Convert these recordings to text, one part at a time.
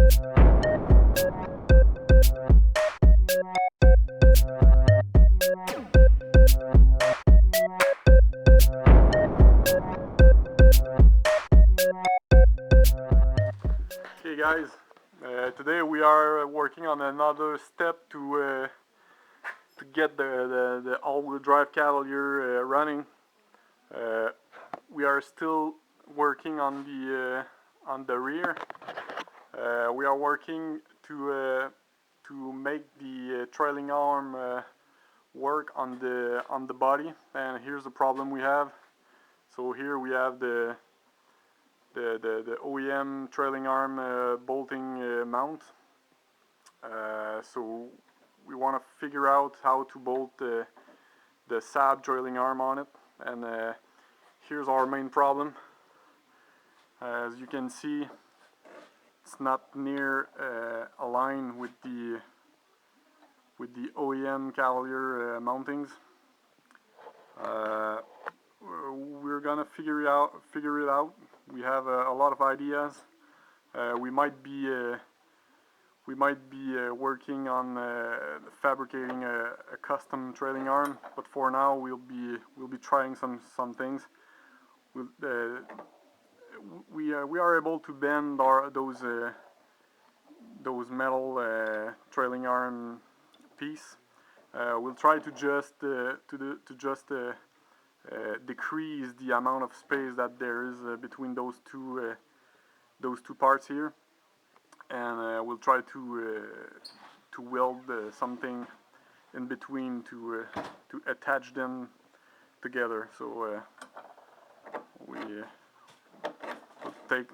Okay guys, today we are working on another step to get the all-wheel drive Cavalier running. We are still working on the rear. We are working to make the trailing arm work on the body, and here's the problem we have. So here we have the OEM trailing arm bolting mount. So we want to figure out how to bolt the Saab trailing arm on it, and here's our main problem. As you can see, it's not near aligned with the OEM Cavalier mountings. We're gonna figure it out. We have a lot of ideas. We might be working on fabricating a custom trailing arm, but for now we'll be trying some things. We are able to bend those metal trailing arm piece. We'll try to just decrease the amount of space that there is between those two parts here, and we'll try to weld something in between to attach them together. So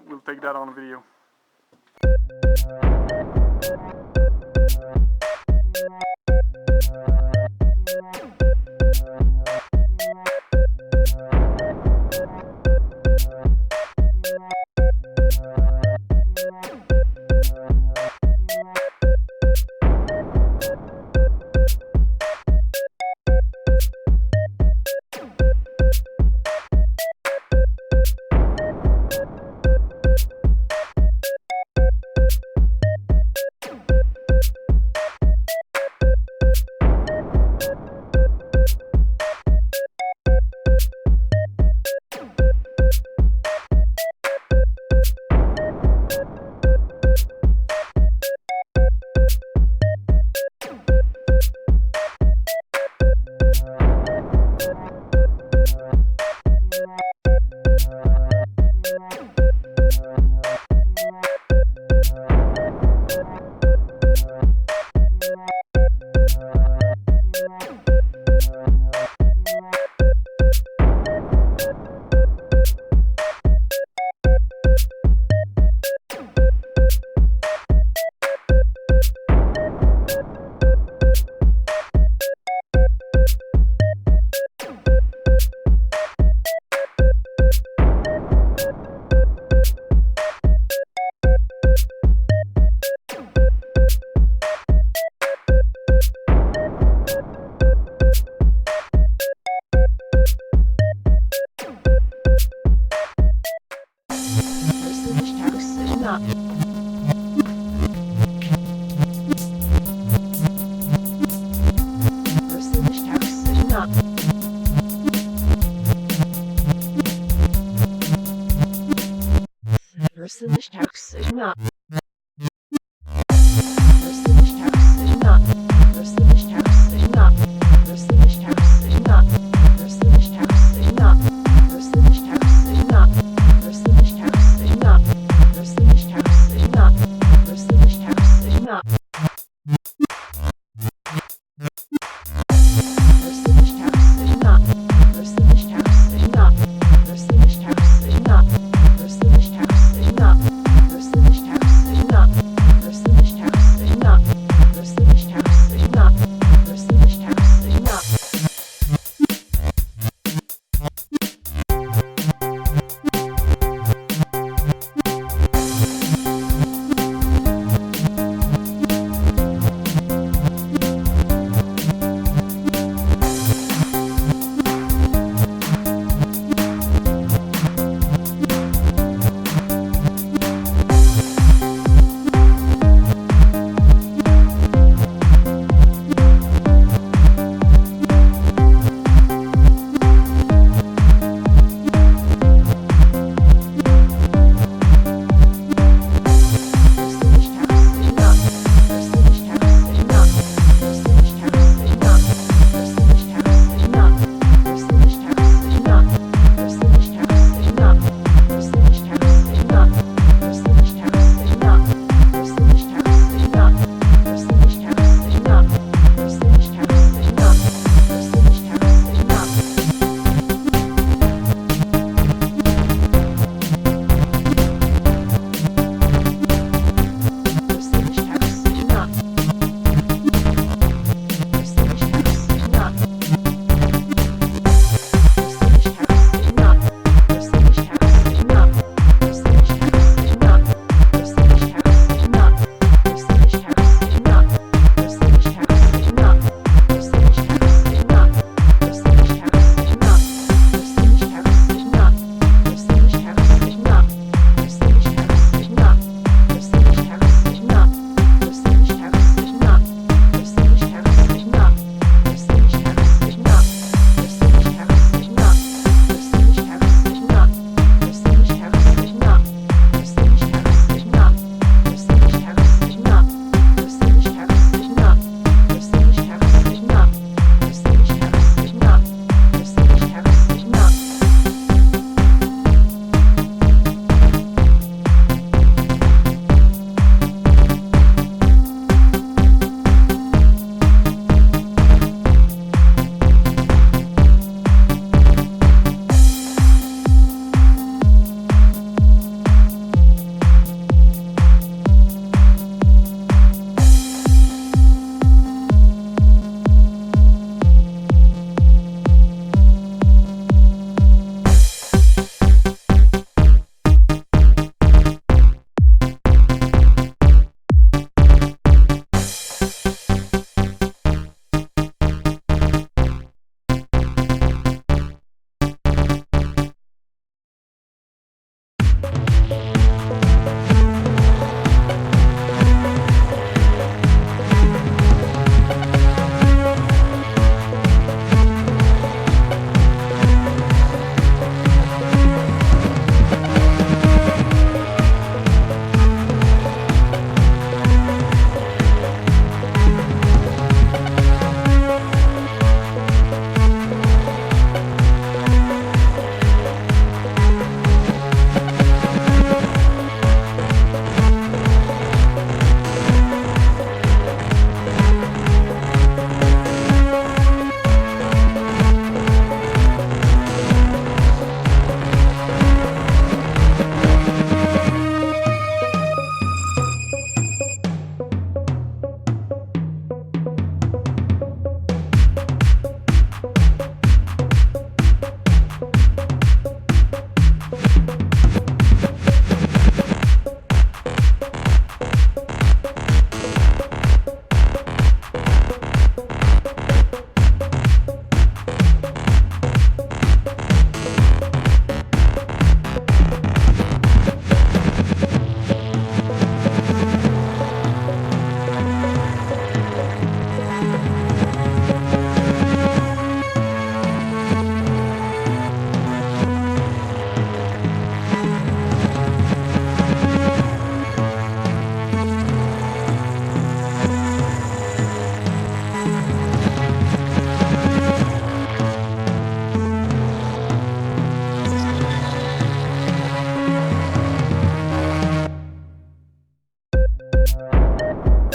we'll take that on video.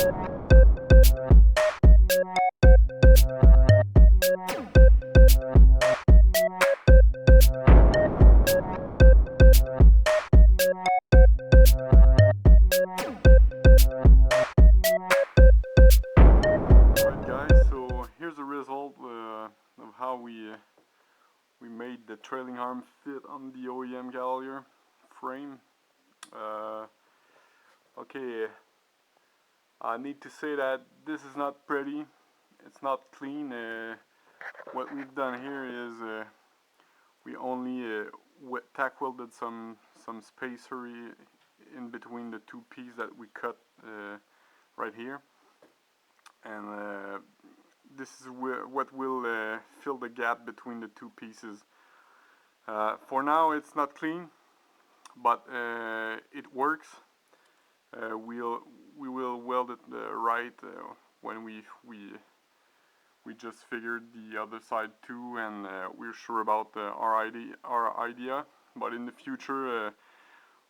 Of how we made the trailing arm fit on the OEM Cavalier frame. Okay, I need to say that this is not pretty, it's not clean. What we've done here is we only tack welded some spacer in between the two pieces that we cut right here, and this is what will fill the gap between the two pieces. For now it's not clean, but it works. We will weld it right when we just figured the other side too, and we're sure about our idea. But in the future,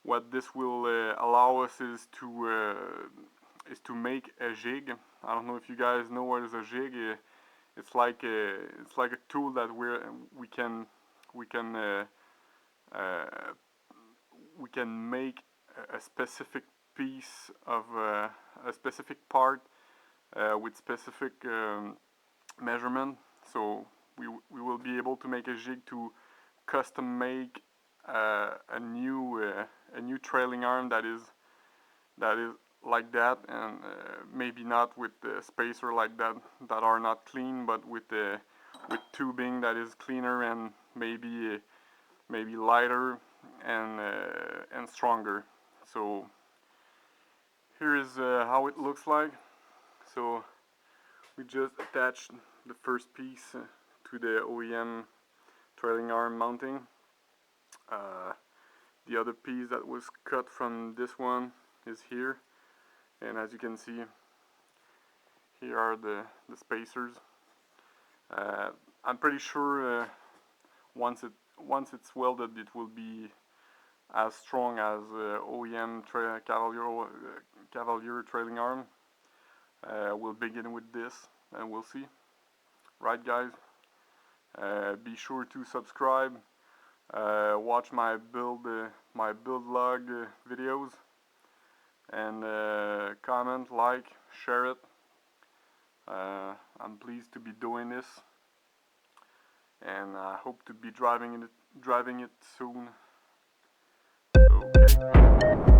what this will allow us is to make a jig. I don't know if you guys know what is a jig. It's like a tool that we can make a specific piece of a specific part with specific measurement. So we will be able to make a jig to custom make a new trailing arm that is like that, and maybe not with the spacer like that are not clean, but with tubing that is cleaner and maybe lighter and stronger. So here is how it looks like. So we just attached the first piece to the OEM trailing arm mounting. The other piece that was cut from this one is here, and as you can see, here are the spacers. I'm pretty sure once it's welded, it will be as strong as OEM Cavalier trailing arm. We'll begin with this, and we'll see. Right, guys? Be sure to subscribe. Watch my build log videos, and comment, like, share it. I'm pleased to be doing this, and I hope to be driving it soon. Okay.